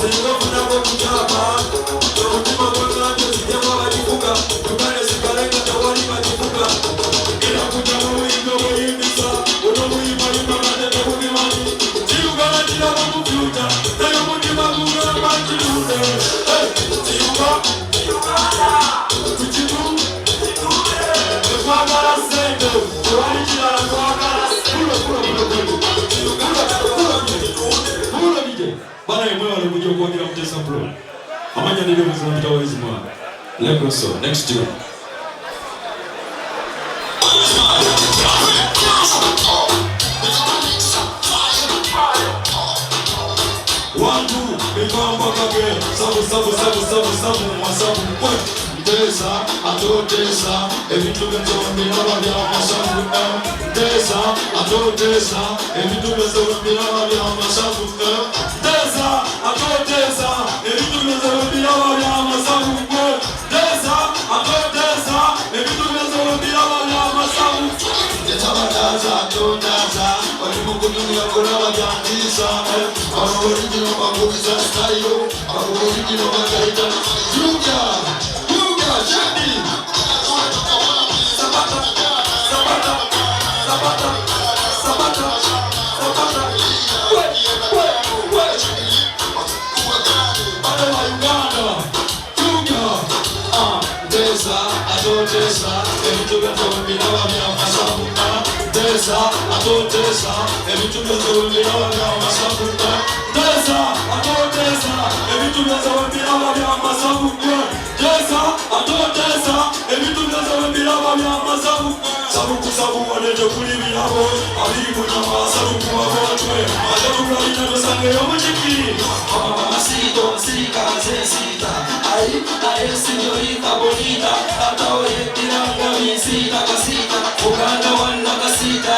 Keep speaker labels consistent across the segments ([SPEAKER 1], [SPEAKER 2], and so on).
[SPEAKER 1] Sengo funako kuchapa Choutima kwa kanyo sijama wajifuka Tukane sikareka tawali wajifuka Ila kutama uingo wajimbisa Unomu ima ima matete kukimani Tiugana jila wakufuta Tayo mutima kukana manjilude Tiuga Kuchitu Kwakara sendo Tuwali jila kwakara Kula Bana yemwe walikuja kwa kila mtesa pro. Amanya ndio mzima mtawezi mwa. Leproso next year. Wantu mikamba kage sabu masabu kwa Tesa atotesa evitu byo mbira bya masabu Tesa atotesa evitu byo mbira bya masabu Tesa atotesa evitu byo mbira bya masabu Tesa atotesa evitu byo mbira bya masabu Yetabadaza atotasa walimukutumia kuraba byandisa original babuza style original bagaita Yuga Shadi Sabata Adela Uganda Yuga Tesa atotesa evitu byo mbira bya masabu Tesa atotesa evitu byo mbira bya masabu Tesa atotesa evitu byo mbira bya masabu Tesa atotesa evitu byo mbira bya masabu Sabu kusabu waneje kuli bilabo abiri kunyama sabu kuwabotwe ajabu kalina dosange yomujiki Masito sika sesita ai señorita bonita tata oye tiranga misita casita Uganda wana casita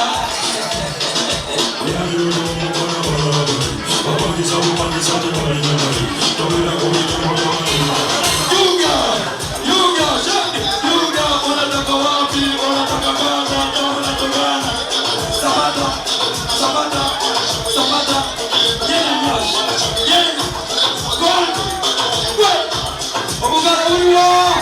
[SPEAKER 1] Yuga unataka wapi unataka kwanza unataka Sabata Obugara uliwa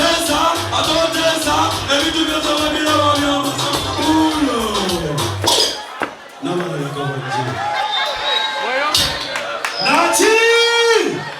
[SPEAKER 1] Tesa atotesa evitu byo mbira